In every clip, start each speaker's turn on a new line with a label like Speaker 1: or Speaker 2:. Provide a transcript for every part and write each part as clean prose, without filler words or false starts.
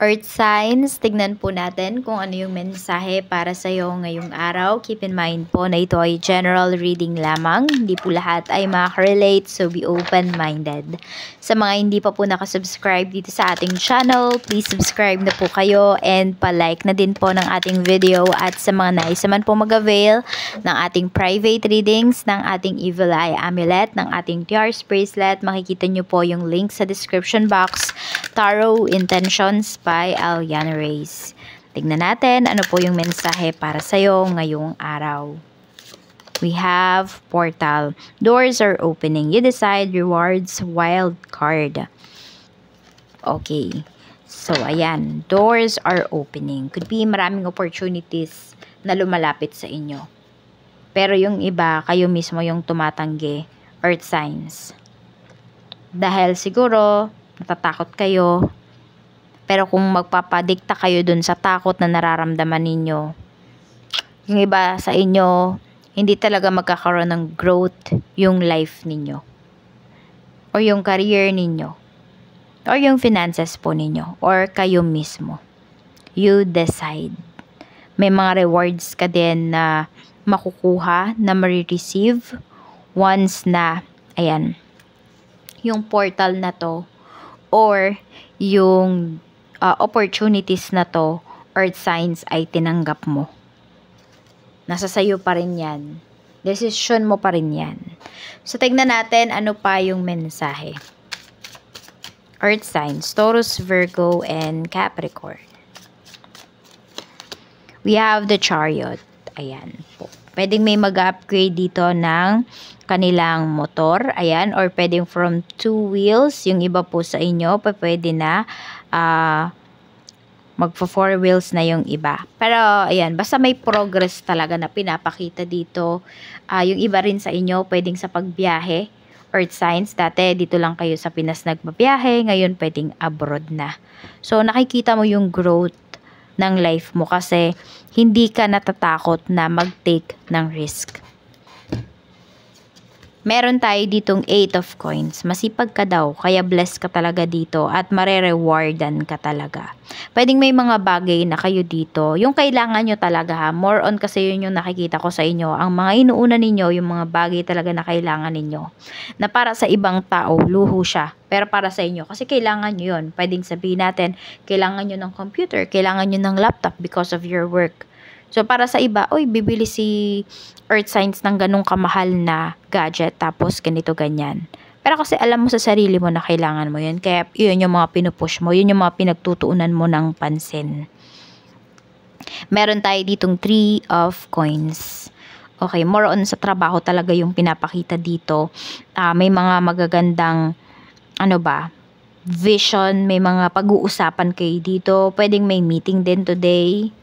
Speaker 1: Earth signs, tignan po natin kung ano yung mensahe para sa iyo ngayong araw. Keep in mind po na ito ay general reading lamang. Hindi po lahat ay makaka-relate, so be open-minded. Sa mga hindi pa po nakasubscribe dito sa ating channel, please subscribe na po kayo and pa-like na din po ng ating video. At sa mga nais naman po mag-avail ng ating private readings, ng ating Evil Eye Amulet, ng ating Tears Bracelet, makikita nyo po yung link sa description box. Tarot Intentions by Aliana Reyes. Tignan natin ano po yung mensahe para sa'yo ngayong araw. We have Portal. Doors are opening. You decide. Rewards. Wild card. Okay. So, ayan. Doors are opening. Could be maraming opportunities na lumalapit sa inyo. Pero yung iba, kayo mismo yung tumatanggi. Earth signs. Dahil siguro natatakot kayo, pero kung magpapadikta kayo dun sa takot na nararamdaman ninyo, yung iba sa inyo, hindi talaga magkakaroon ng growth yung life ninyo, or yung career ninyo, or yung finances po ninyo, or kayo mismo. You decide. May mga rewards ka din na makukuha, na marireceive, once na, ayan, yung portal na to, or yung opportunities na to, earth signs, ay tinanggap mo. Nasa sayo pa rin yan. Decision mo pa rin yan. So, tignan natin ano pa yung mensahe. Earth signs, Taurus, Virgo, and Capricorn. We have the Chariot. Ayan po. Pwedeng may mag-upgrade dito ng kanilang motor. Ayan. Or pwedeng from 2 wheels. Yung iba po sa inyo, pwede na magpa 4 wheels na yung iba. Pero, ayan. Basta may progress talaga na pinapakita dito. Yung iba rin sa inyo, pwedeng sa pagbiyahe. Earth signs. Dati, dito lang kayo sa Pinas nagbabiyahe. Ngayon, pwedeng abroad na. So, nakikita mo yung growth ng life mo kasi hindi ka natatakot na mag-take ng risk. Meron tayo ditong 8 of coins. Masipag ka daw, kaya blessed ka talaga dito at marerewardan ka talaga. Pwedeng may mga bagay na kayo dito, yung kailangan nyo talaga ha. More on kasi yun yung nakikita ko sa inyo. Ang mga inuuna ninyo, yung mga bagay talaga na kailangan ninyo. Na para sa ibang tao, luho siya. Pero para sa inyo, kasi kailangan nyo yun. Pwedeng sabihin natin, kailangan nyo ng computer, kailangan nyo ng laptop because of your work. So, para sa iba, oy, bibili si Earth signs ng ganong kamahal na gadget, tapos ganito, ganyan. Pero kasi alam mo sa sarili mo na kailangan mo yun. Kaya yun yung mga pinupush mo, yun yung mga pinagtutuunan mo ng pansin. Meron tayo ditong 3 of coins. Okay, more on sa trabaho talaga yung pinapakita dito. May mga magagandang, vision, may mga pag-uusapan kayo dito. Pwedeng may meeting din today.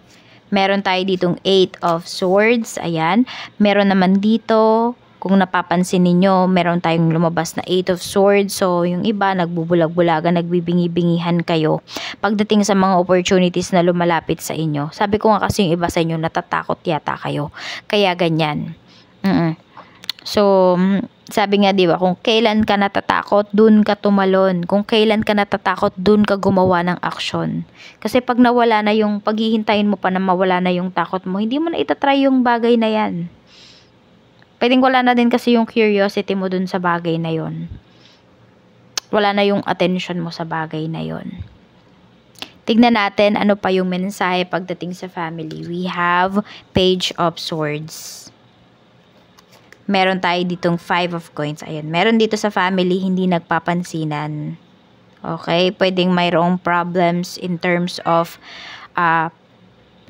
Speaker 1: Meron tayo ditong 8 of swords. Ayan. Meron naman dito, kung napapansin ninyo, meron tayong lumabas na 8 of swords. So, yung iba, nagbubulag-bulagan, nagbibingi-bingihan kayo pagdating sa mga opportunities na lumalapit sa inyo. Sabi ko nga kasi yung iba sa inyo, natatakot yata kayo. Kaya ganyan. So, sabi nga, di ba, kung kailan ka natatakot, dun ka tumalon. Kung kailan ka natatakot, dun ka gumawa ng aksyon. Kasi pag nawala na yung, paghihintayin mo pa na mawala na yung takot mo, hindi mo na itatry yung bagay na yan. Pwedeng wala na din kasi yung curiosity mo dun sa bagay na yon. Wala na yung attention mo sa bagay na yon. Tignan natin ano pa yung mensahe pagdating sa family. We have Page of Swords. Meron tayo ditong 5 of coins. Ayan. Meron dito sa family, hindi nagpapansinan. Okay? Pwedeng mayroong problems in terms of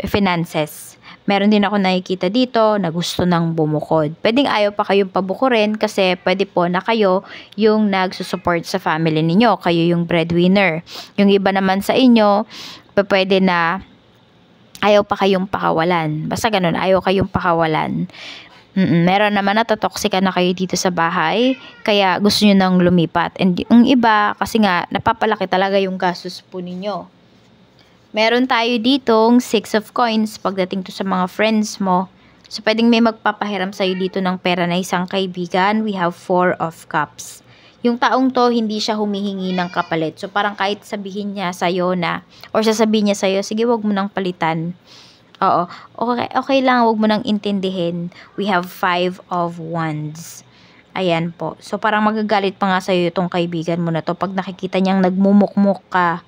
Speaker 1: finances. Meron din ako nakikita dito na gusto nang bumukod. Pwedeng ayaw pa kayong pabukurin kasi pwede po na kayo yung nagsusupport sa family ninyo. Kayo yung breadwinner. Yung iba naman sa inyo, pwede na ayaw pa kayong pakawalan. Basta ganun, ayaw kayong pakawalan. Meron naman natatoxica na kayo dito sa bahay, kaya gusto nyo nang lumipat. And yung iba, kasi nga, napapalaki talaga yung gastos po ninyo. Meron tayo ditong 6 of coins pagdating to sa mga friends mo. So, pwedeng may magpapahiram sa'yo dito ng pera na isang kaibigan. We have 4 of cups. Yung taong to, hindi siya humihingi ng kapalit. So, parang kahit sabihin niya sa'yo na, or sasabihin niya sa'yo, sige, wag mo nang palitan. Oo, okay lang, wag mo nang intindihin. We have 5 of Wands. Ayan po. So, parang magagalit pa nga sa'yo itong kaibigan mo na to pag nakikita niyang nagmumukmuk ka.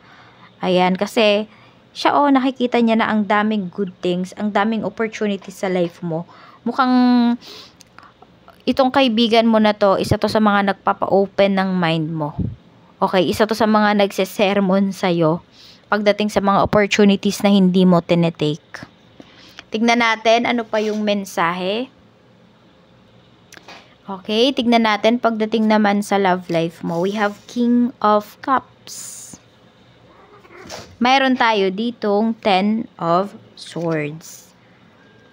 Speaker 1: Ayan, kasi siya nakikita niya na ang daming good things, ang daming opportunities sa life mo. Mukhang itong kaibigan mo na to, isa to sa mga nagpapa-open ng mind mo. Okay, isa to sa mga nagsesermon sa'yo pagdating sa mga opportunities na hindi mo tinetake. Tignan natin ano pa yung mensahe. Okay, tignan natin pagdating naman sa love life mo. We have King of Cups. Mayroon tayo ditong 10 of Swords.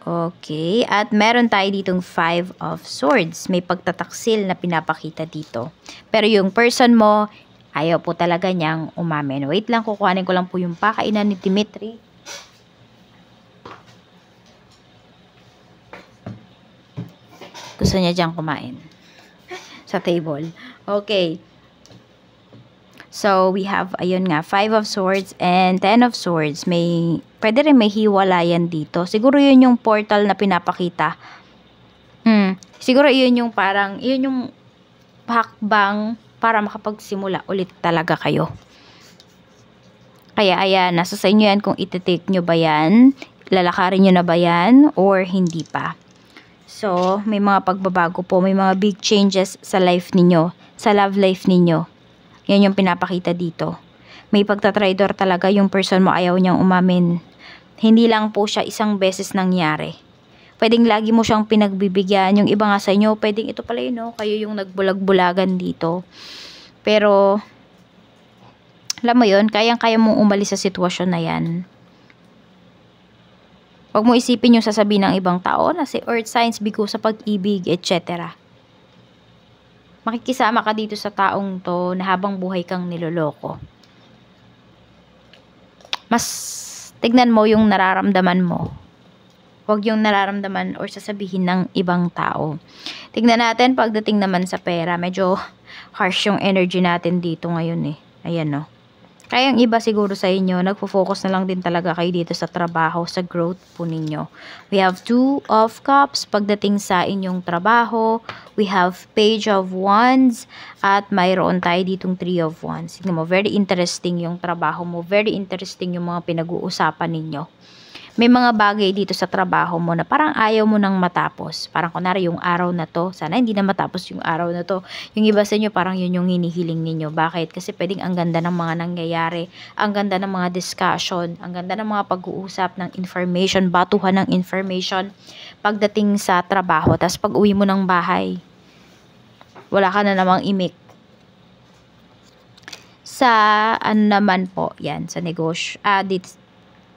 Speaker 1: Okay, at meron tayo ditong 5 of Swords. May pagtataksil na pinapakita dito. Pero yung person mo, ayaw po talaga niyang umamin. Wait lang, kukuhanin ko lang po yung pakainan ni Dimitri. Gusto niya diyang kumain sa table. Okay. So, we have, ayun nga, 5 of Swords and 10 of Swords. Pwede rin may hiwalayan dito. Siguro yun yung portal na pinapakita. Siguro yun yung parang, yun yung hakbang para makapagsimula ulit talaga kayo. Kaya, ayan, nasa sa inyo yan kung iti-take nyo ba yan, lalakarin nyo na ba yan, or hindi pa. So, may mga pagbabago po, may mga big changes sa life ninyo, sa love life ninyo. Yan yung pinapakita dito. May pagtatraidor talaga yung person mo, ayaw niyang umamin. Hindi lang po siya isang beses nangyari. Pwedeng lagi mo siyang pinagbibigyan. Yung iba nga sa inyo, pwedeng ito pala yun, kayo yung nagbulag-bulagan dito. Pero, alam mo yun, kayang-kaya mong umalis sa sitwasyon na yan. Huwag mo isipin yung sasabihin ng ibang tao na si earth signs bigo sa pag-ibig, etc. Makikisama ka dito sa taong to na habang buhay kang niloloko. Mas tignan mo yung nararamdaman mo. Huwag yung nararamdaman or sasabihin ng ibang tao. Tignan natin pagdating naman sa pera. Medyo harsh yung energy natin dito ngayon eh. Ayan no. Kaya yung iba siguro sa inyo, nagpo-focus na lang din talaga kayo dito sa trabaho, sa growth po ninyo. We have 2 of Cups pagdating sa inyong trabaho. We have Page of Wands at mayroon tayo ditong 3 of Wands. Tignan mo, very interesting yung trabaho mo. Very interesting yung mga pinag-uusapan ninyo. May mga bagay dito sa trabaho mo na parang ayaw mo nang matapos. Parang kunwari yung araw na to, sana hindi na matapos yung araw na to. Yung iba sa inyo parang yun yung hinihiling ninyo. Bakit? Kasi pwedeng ang ganda ng mga nangyayari, ang ganda ng mga discussion, ang ganda ng mga pag-uusap ng information, batuhan ng information pagdating sa trabaho. Tapos pag uwi mo ng bahay, wala ka na namang imik. Sa ano naman po, yan, sa negosyo,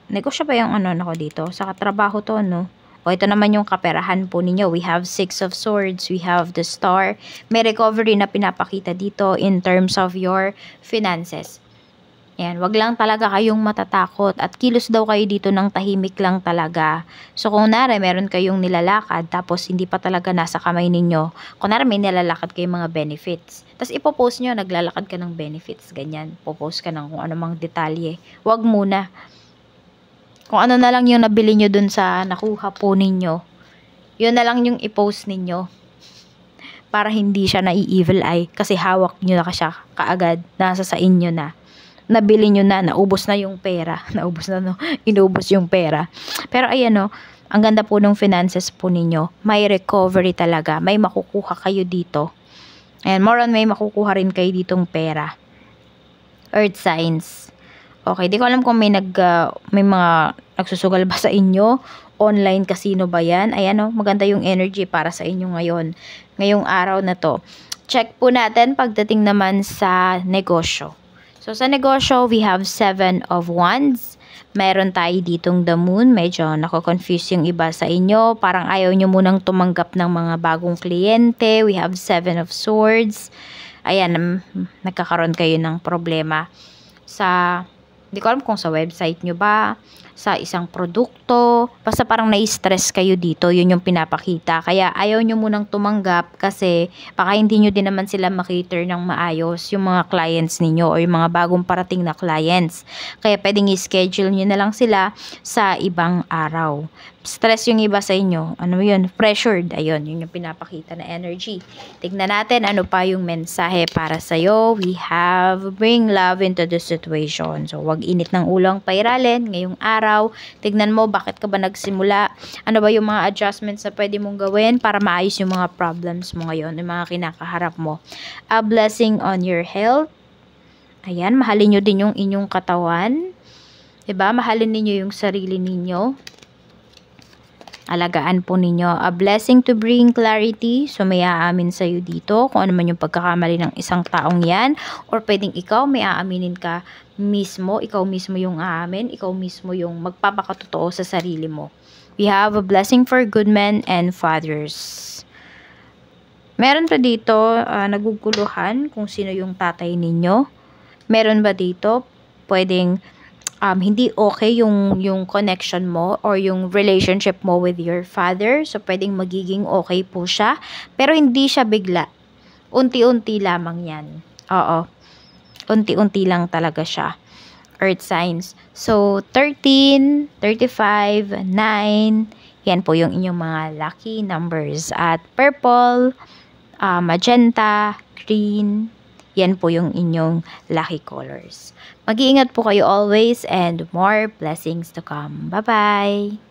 Speaker 1: negosyo ba yung ano nako dito? Sa katrabaho to, no? O ito naman yung kaperahan po ninyo. We have 6 of Swords. We have the Star. May recovery na pinapakita dito in terms of your finances. Ayan, wag lang talaga kayong matatakot. At kilos daw kayo dito ng tahimik lang talaga. So kung nare, meron kayong nilalakad, tapos hindi pa talaga nasa kamay ninyo. Kung nare, may nilalakad kayong mga benefits. Tapos ipopost nyo, naglalakad ka ng benefits. Ganyan, popost ka ng kung anumang detalye. Wag muna. Kung ano na lang yung nabili nyo dun sa nakuha po ninyo, yun na lang yung i-post ninyo. Para hindi siya na-evil eye. Kasi hawak nyo na siya kaagad. Nasa sa inyo na. Nabili nyo na. Naubos na yung pera. Naubos na no. Inubos yung pera. Pero ayan no. Ang ganda po ng finances po ninyo. May recovery talaga. May makukuha kayo dito. Ayan. More on may makukuha rin kayo ditong pera. Earth signs. Okay, di ko alam kung may mga nagsusugal ba sa inyo. Online casino ba yan? Ayan o, maganda yung energy para sa inyo ngayon. Ngayong araw na to. Check po natin pagdating naman sa negosyo. So, sa negosyo, we have 7 of Wands. Meron tayo ditong the Moon. Medyo nako-confuse yung iba sa inyo. Parang ayaw nyo munang tumanggap ng mga bagong kliyente. We have 7 of Swords. Ayan, nagkakaroon kayo ng problema sa... Hindi ko alam kung sa website nyo ba, sa isang produkto. Basta parang nai-stress kayo dito, yun yung pinapakita. Kaya ayaw nyo munang tumanggap kasi baka hindi nyo din naman sila makater ng maayos yung mga clients ninyo o yung mga bagong parating na clients. Kaya pwedeng i-schedule nyo na lang sila sa ibang araw. Stress yung iba sa inyo. Ano yun? Pressured. Ayun, yun yung pinapakita na energy. Tignan natin ano pa yung mensahe para sa'yo. We have bring love into the situation. So, wag init ng ulo ang pairalin ngayong araw. Tignan mo bakit ka ba nagsimula. Ano ba yung mga adjustments na pwede mong gawin para maayos yung mga problems mo ngayon, yung mga kinakaharap mo. A blessing on your health. Ayan, mahalin nyo din yung inyong katawan. Diba? Mahalin ninyo yung sarili ninyo. Alagaan po ninyo. A blessing to bring clarity. So, may aamin sa'yo dito kung ano man yung pagkakamali ng isang taong yan. Or pwedeng ikaw, may aaminin ka mismo. Ikaw mismo yung aamin. Ikaw mismo yung magpapakatotoo sa sarili mo. We have a blessing for good men and fathers. Meron pa dito, naguguluhan kung sino yung tatay ninyo. Meron ba dito, pwedeng hindi okay yung connection mo or yung relationship mo with your father. So, pwedeng magiging okay po siya. Pero hindi siya bigla. Unti-unti lamang yan. Oo. Unti-unti lang talaga siya. Earth signs. So, 13, 35, 9. Yan po yung inyong mga lucky numbers. At purple, magenta, green. Yan po yung inyong lucky colors. Mag-iingat po kayo always and more blessings to come. Bye-bye!